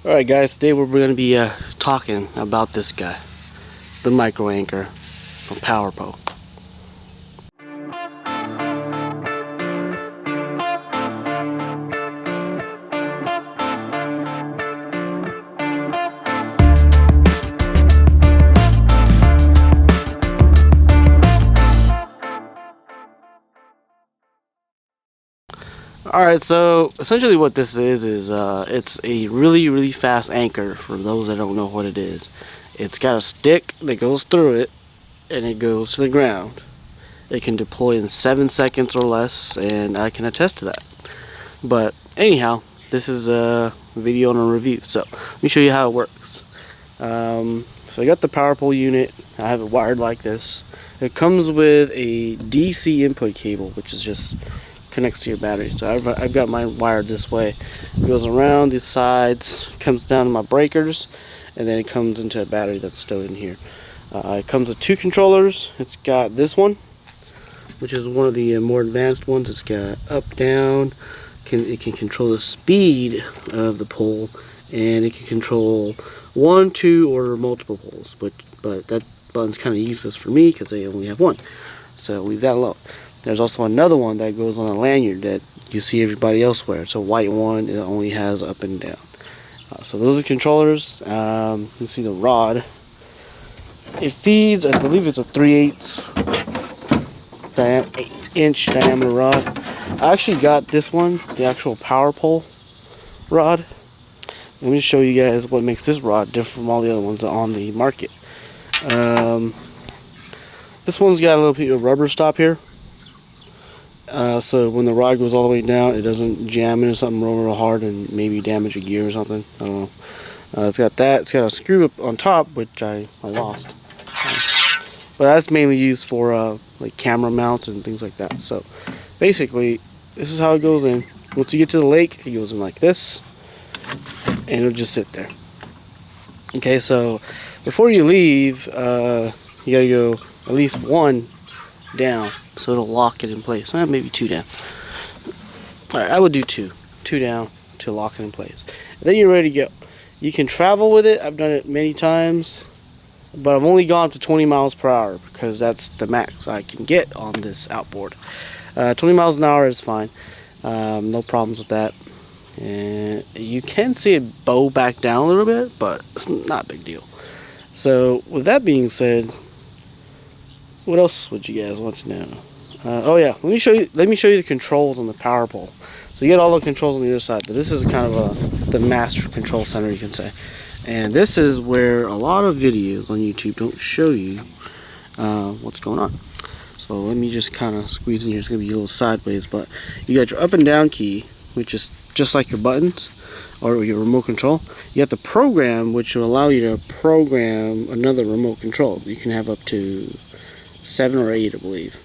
Alright guys, today we're going to be talking about this guy, the Micro Anchor from PowerPole. Alright, so essentially what this is it's a really fast anchor. For those that don't know what it is, it's got a stick that goes through it and it goes to the ground. It can deploy in 7 seconds or less, and I can attest to that. But anyhow, this is a video and a review, so let me show you how it works. So I got the PowerPole unit. I have it wired like this. It comes with a DC input cable, which is just connects to your battery. So I've got mine wired this way. It goes around the sides, comes down to my breakers, and then it comes into a battery that's stowed in here. It comes with 2 controllers. It's got this one, which is one of the more advanced ones. It's got up, down. It can control the speed of the pole, and it can control 1, 2, or multiple poles. But that button's kind of useless for me because I only have one. So leave that alone. There's also another one that goes on a lanyard that you see everybody else wear. It's a white one. It only has up and down. So those are controllers. You can see the rod. It feeds, I believe it's a 3/8-inch diameter rod. I actually got this one, the actual PowerPole rod. Let me show you guys what makes this rod different from all the other ones on the market. This one's got a little bit of rubber stop here. So when the rod goes all the way down, it doesn't jam into something real hard and maybe damage a gear or something. I don't know. It's got that. It's got a screw up on top, which I lost. But that's mainly used for like camera mounts and things like that. So basically, this is how it goes in. Once you get to the lake, it goes in like this, and it'll just sit there. Okay, so before you leave, you gotta go at least 1 down, so it'll lock it in place. Maybe 2 down. Alright, I would do 2 down to lock it in place. And then you're ready to go. You can travel with it. I've done it many times, but I've only gone up to 20 miles per hour because that's the max I can get on this outboard. 20 miles an hour is fine. No problems with that. And you can see it bow back down a little bit, but it's not a big deal. So with that being said, what else would you guys want to know? Oh yeah, let me show you the controls on the PowerPole. So you get all the controls on the other side, but this is kind of the master control center, you can say. And this is where a lot of videos on YouTube don't show you what's going on. So let me just kind of squeeze in here. It's going to be a little sideways, but you got your up and down key, which is just like your buttons or your remote control. You got the program, which will allow you to program another remote control. You can have up to 7 or 8, I believe.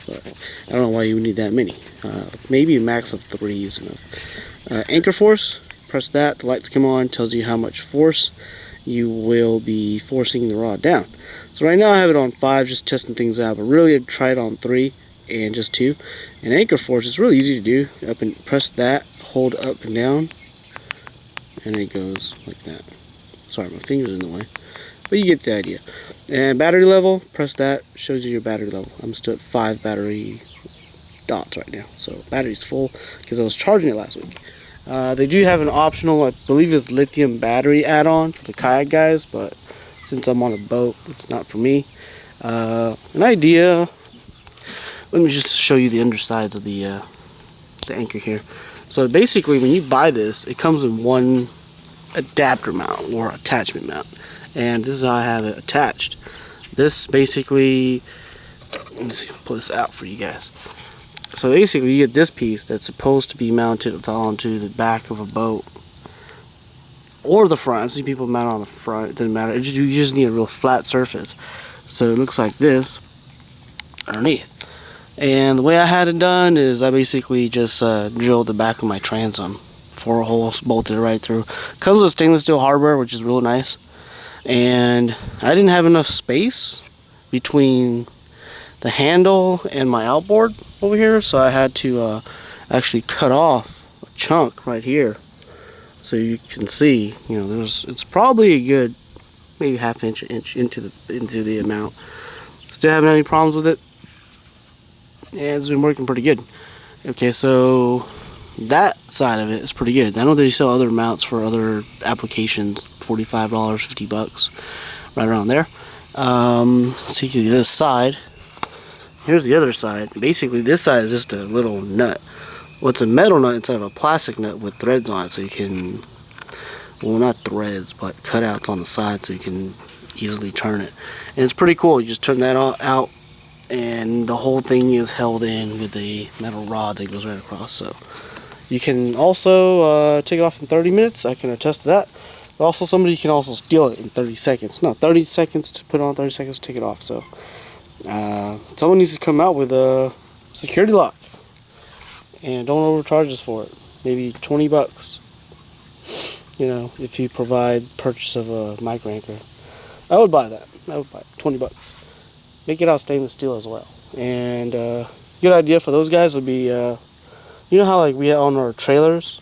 But I don't know why you would need that many. Maybe a max of 3 is enough. Anchor force, press that. The lights come on, tells you how much force you will be forcing the rod down. So right now I have it on 5, just testing things out. But really I've tried on 3 and just 2. And anchor force is really easy to do. Up and press that, hold up and down, and it goes like that. Sorry, my finger's in the way. But you get the idea. And battery level, press that, shows you your battery level. I'm still at 5 battery dots right now. So battery's full because I was charging it last week. They do have an optional, I believe it's lithium battery add-on for the kayak guys, but since I'm on a boat, it's not for me. An idea, let me just show you the undersides of the anchor here. So basically when you buy this, it comes in one adapter mount or attachment mount. And this is how I have it attached. This basically, let me see, pull this out for you guys. So basically you get this piece that's supposed to be mounted onto the back of a boat or the front. I've seen people mount on the front, it doesn't matter. You just need a real flat surface. So it looks like this underneath. And the way I had it done is I basically just drilled the back of my transom, 4 holes, bolted it right through. Comes with stainless steel hardware, which is real nice. And I didn't have enough space between the handle and my outboard over here, so I had to actually cut off a chunk right here so you can see, you know, it's probably a good maybe half inch into the amount. Still haven't had any problems with it. Yeah, it's been working pretty good. Okay, so that side of it is pretty good. I know they sell other mounts for other applications, $45, $50, right around there. So you can do this side. Here's the other side. Basically, this side is just a little nut. Well, it's a metal nut instead of a plastic nut with threads on it, so you can, well, not threads, but cutouts on the side, so you can easily turn it. And it's pretty cool. You just turn that all out, and the whole thing is held in with a metal rod that goes right across. So you can also take it off in 30 minutes. I can attest to that. But also, somebody can also steal it in 30 seconds. No, 30 seconds to put it on, 30 seconds to take it off. So someone needs to come out with a security lock, and don't overcharge us for it. Maybe 20 bucks. You know, if you provide purchase of a micro anchor, I would buy that. I would buy it. 20 bucks. Make it out stainless steel as well. And good idea for those guys would be, you know how like we have on our trailers,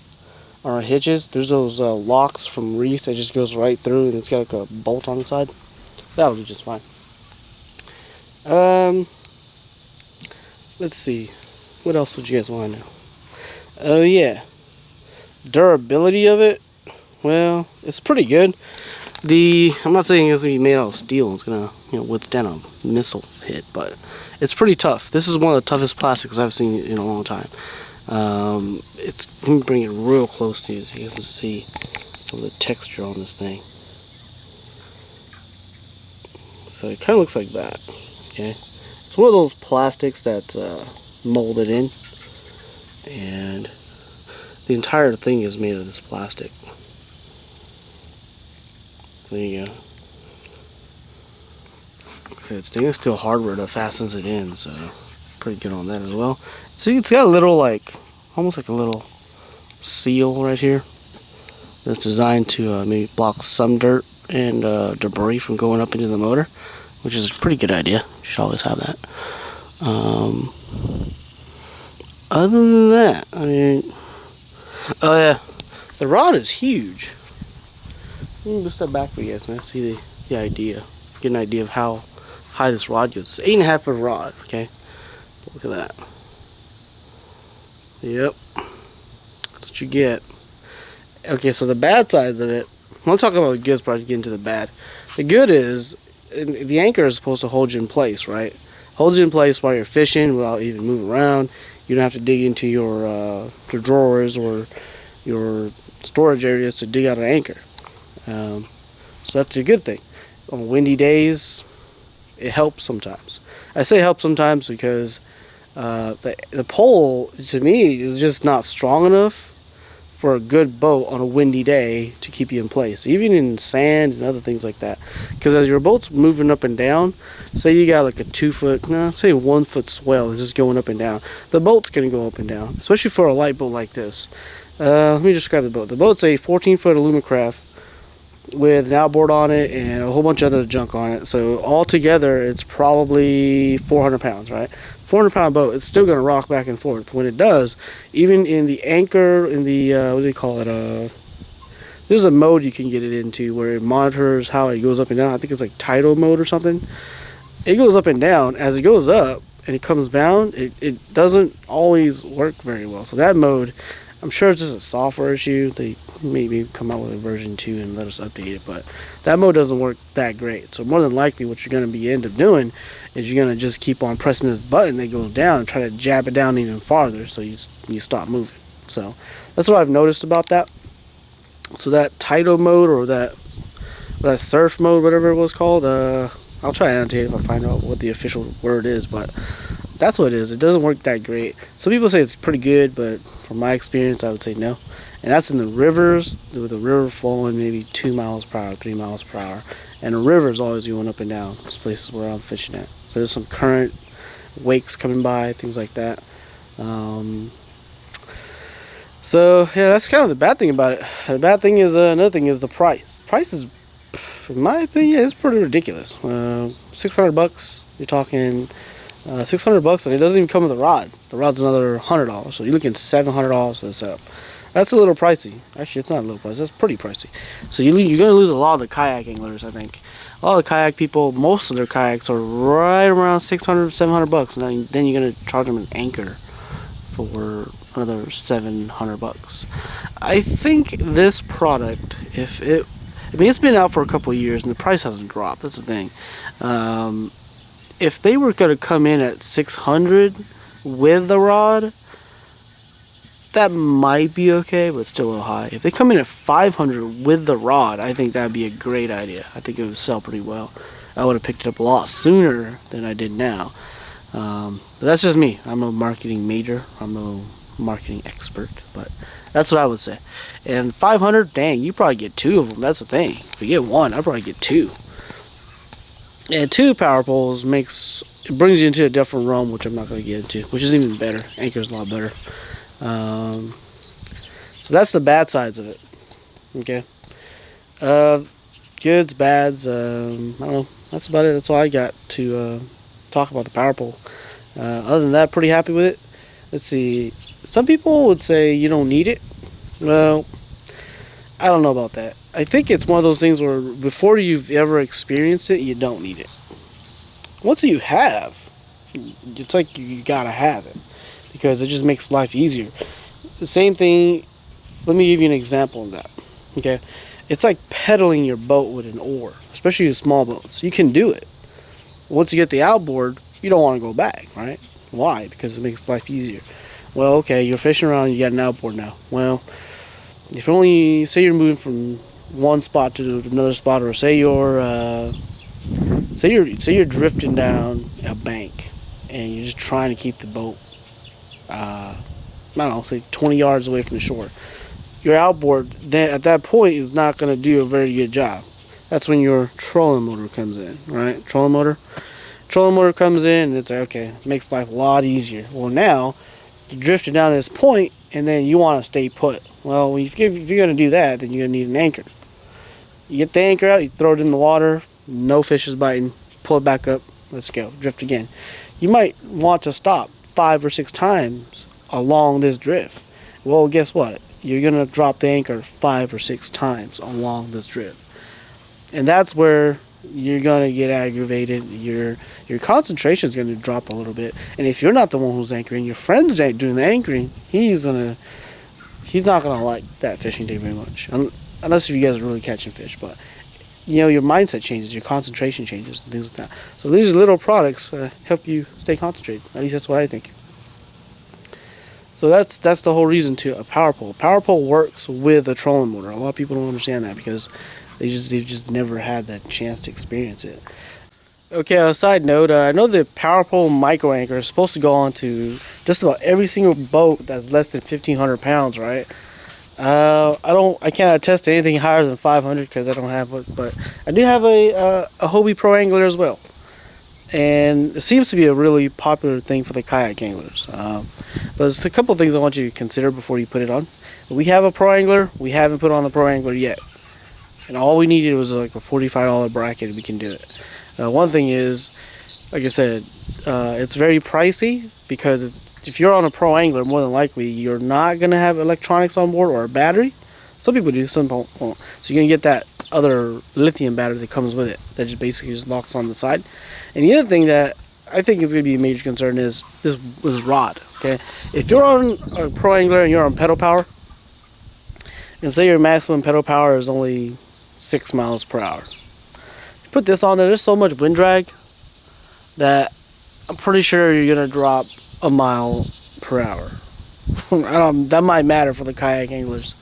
on our hitches, there's those locks from Reese that just goes right through, and it's got like a bolt on the side. That'll be just fine. Let's see. What else would you guys want to know? Oh yeah, durability of it. Well, it's pretty good. I'm not saying it's gonna be made out of steel. It's gonna, you know, withstand a missile hit, but it's pretty tough. This is one of the toughest plastics I've seen in a long time. Let me bring it real close to you so you can see some of the texture on this thing. So it kind of looks like that. Okay, it's one of those plastics that's molded in, and the entire thing is made of this plastic. There you go. Like I said, it's stainless steel hardware that fastens it in, so pretty good on that as well. See, it's got a little, like, almost like a little seal right here that's designed to maybe block some dirt and debris from going up into the motor, which is a pretty good idea. You should always have that. Other than that, I mean, oh yeah, the rod is huge. Let me just step back for you guys, man. See the idea. Get an idea of how high this rod goes. It's 8.5 foot rod, okay? Look at that. Yep. That's what you get. Okay, so the bad sides of it. I'll talk about the good part to get into the bad. The good is, the anchor is supposed to hold you in place, right? Holds you in place while you're fishing without even moving around. You don't have to dig into your drawers or your storage areas to dig out an anchor. So that's a good thing. On windy days, it helps sometimes. I say helps sometimes because the pole, to me, is just not strong enough for a good boat on a windy day to keep you in place, even in sand and other things like that. Because as your boat's moving up and down, say you got like a 2 foot, no, say 1 foot swell is just going up and down, the boat's going to go up and down, especially for a light boat like this. Let me describe the boat. The boat's a 14-foot Alumacraft with an outboard on it and a whole bunch of other junk on it. So altogether, it's probably 400 pounds, right? 400-pound boat. It's still going to rock back and forth. When it does, even in the anchor, in the what do they call it? There's a mode you can get it into where it monitors how it goes up and down. I think it's like tidal mode or something. It goes up and down. As it goes up and it comes down, it doesn't always work very well. So that mode, I'm sure it's just a software issue. They maybe come out with a version 2 and let us update it, but that mode doesn't work that great. So more than likely what you're going to end up doing is you're going to just keep on pressing this button that goes down and try to jab it down even farther so you stop moving. So that's what I've noticed about that. So that tidal mode or that surf mode, whatever it was called, I'll try to annotate if I find out what the official word is, but that's what it is. It doesn't work that great. Some people say it's pretty good, but from my experience, I would say no. And that's in the rivers, with the river flowing maybe 2 miles per hour, 3 miles per hour. And the river is always going up and down. Those places where I'm fishing at. So there's some current, wakes coming by, things like that. So yeah, that's kind of the bad thing about it. The bad thing is, another thing is the price. The price is, in my opinion, it's pretty ridiculous. $600. You're talking $600, and it doesn't even come with a rod. The rod's another $100, so you're looking at $700 for this setup. That's a little pricey. Actually, it's not a little pricey. That's pretty pricey. So you're going to lose a lot of the kayak anglers, I think. A lot of the kayak people, most of their kayaks are right around 600, 700 bucks. And then you're going to charge them an anchor for another 700 bucks. I think this product, it's been out for a couple of years and the price hasn't dropped. That's the thing. If they were going to come in at 600 with the rod, that might be okay, but still a little high. If they come in at 500 with the rod, I think that'd be a great idea. I think it would sell pretty well. I would have picked it up a lot sooner than I did now. But that's just me. I'm a marketing major. I'm no marketing expert, but that's what I would say. And 500, dang, you probably get 2 of them. That's the thing. If you get 1, I'd probably get 2. And 2 power poles brings you into a different realm, which I'm not going to get into, which is even better. Anchor's a lot better. So that's the bad sides of it. Okay. Goods, bads. I don't know. That's about it. That's all I got to talk about the PowerPole. Other than that, pretty happy with it. Let's see. Some people would say you don't need it. Well, I don't know about that. I think it's one of those things where before you've ever experienced it, you don't need it. Once you have, it's like you gotta have it because it just makes life easier. The same thing. Let me give you an example of that. Okay, it's like pedaling your boat with an oar, especially the small boats. You can do it. Once you get the outboard, you don't want to go back, right? Why? Because it makes life easier. Well, okay, you're fishing around, you got an outboard now. Well, if only say you're moving from one spot to another spot, or say you're drifting down a bank and you're just trying to keep the boat, I don't know, say 20 yards away from the shore. Your outboard then at that point is not going to do a very good job. That's when your trolling motor comes in, right? Trolling motor comes in and it's like, okay, it makes life a lot easier. Well, now you're drifting down this point and then you want to stay put. Well, if you're going to do that, then you're going to need an anchor. You get the anchor out, you throw it in the water, no fish is biting, pull it back up, let's go, drift again. You might want to stop 5 or 6 times along this drift. Well, guess what? You're going to drop the anchor 5 or 6 times along this drift. And that's where you're going to get aggravated. Your concentration is going to drop a little bit. And if you're not the one who's anchoring, your friend's doing the anchoring, he's not going to like that fishing day very much. Unless if you guys are really catching fish. But, your mindset changes, your concentration changes, and things like that. So these little products help you stay concentrated. At least that's what I think. So that's the whole reason to a PowerPole. PowerPole works with a trolling motor. A lot of people don't understand that because they've just never had that chance to experience it. Okay, on a side note, I know the PowerPole Micro Anchor is supposed to go on to just about every single boat that's less than 1,500 pounds, right? I can't attest to anything higher than 500 because I don't have it, but I do have a Hobie Pro Angler as well. And it seems to be a really popular thing for the kayak anglers. But there's a couple of things I want you to consider before you put it on. We have a Pro Angler. We haven't put on the Pro Angler yet. And all we needed was like a $45 bracket. We can do it. One thing is, like I said, it's very pricey because if you're on a Pro Angler, more than likely you're not going to have electronics on board or a battery. Some people do, some people won't. So you're going to get that other lithium battery that comes with it that just basically just locks on the side. And the other thing that I think is going to be a major concern is this rod. Okay, if you're on a Pro Angler and you're on pedal power, and say your maximum pedal power is only 6 miles per hour, you put this on there, there's so much wind drag that I'm pretty sure you're going to drop a mile per hour. That might matter for the kayak anglers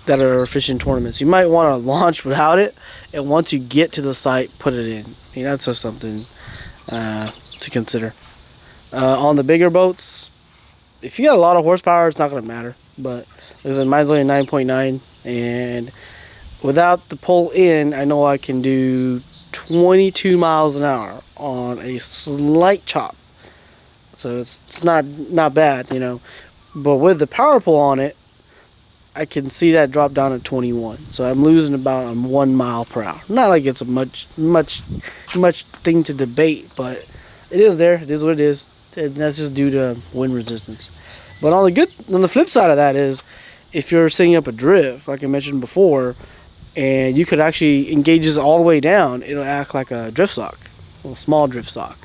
that are fishing tournaments. You might want to launch without it, and once you get to the site, put it in. That's just something to consider. On the bigger boats, if you got a lot of horsepower, it's not going to matter. But listen, mine's only 9.9, and without the pull in, I know I can do 22 miles an hour on a slight chop. So it's not bad, But with the power pull on it, I can see that drop down to 21. So I'm losing about 1 mile per hour. Not like it's a much thing to debate, but it is there. It is what it is. And that's just due to wind resistance. But on the flip side of that is, if you're setting up a drift, like I mentioned before, and you could actually engage this all the way down, it'll act like a drift sock, a small drift sock.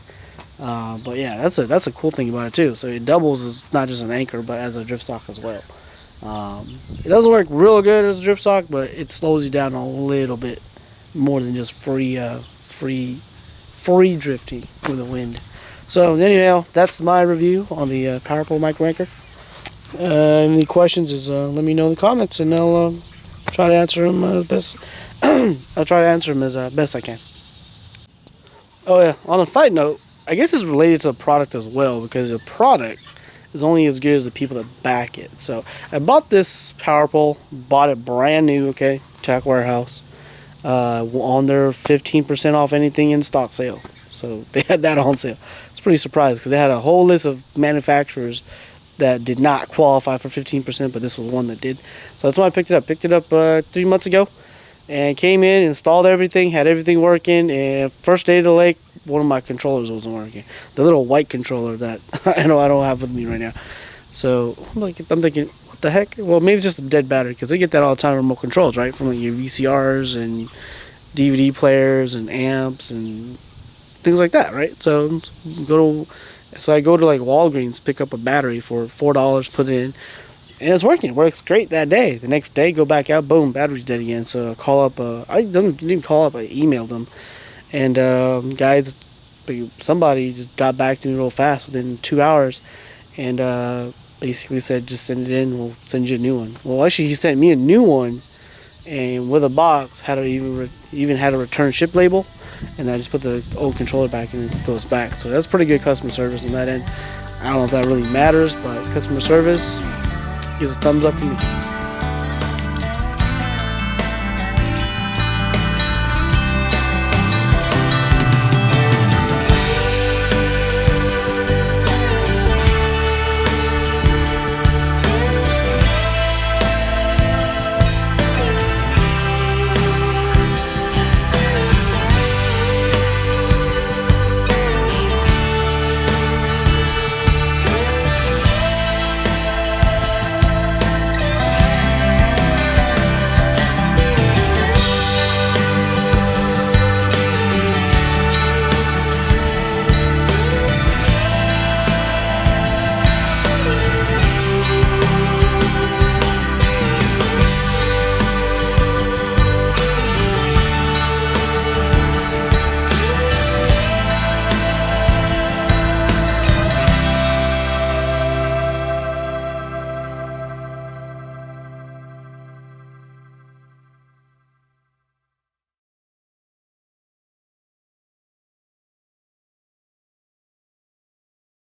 But yeah, that's a cool thing about it too. So it doubles as not just an anchor, but as a drift sock as well. It doesn't work real good as a drift sock, but it slows you down a little bit more than just free drifting with the wind. So anyhow, that's my review on the PowerPole Micro Anchor. Any questions? Let me know in the comments, and I'll try to answer them best. I'll try to answer them as best I can. Oh yeah. On a side note, I guess it's related to the product as well, because the product is only as good as the people that back it. So I bought this PowerPole, bought it brand new, okay, Tack Warehouse, on their 15% off anything in stock sale. So they had that on sale. I was pretty surprised because they had a whole list of manufacturers that did not qualify for 15%, but this was one that did. So that's why I picked it up. Picked it up 3 months ago, and came in, installed everything, had everything working, and first day to the lake, one of my controllers wasn't working. The little white controller that I don't have with me right now. So I'm thinking, what the heck? Well, maybe just a dead battery, because they get that all the time, remote controls, right? From like your VCRs and DVD players and amps and things like that, right? So I go to like Walgreens, pick up a battery for $4, put it in, and it's working. It works great that day. The next day, go back out, boom, battery's dead again. So I call up. I didn't even call up. I emailed them, and somebody just got back to me real fast within 2 hours, and basically said, just send it in. We'll send you a new one. Well, actually, he sent me a new one, and with a box, even had a return ship label. And I just put the old controller back and it goes back. So that's pretty good customer service on that end. I don't know if that really matters, but customer service gives a thumbs up for me.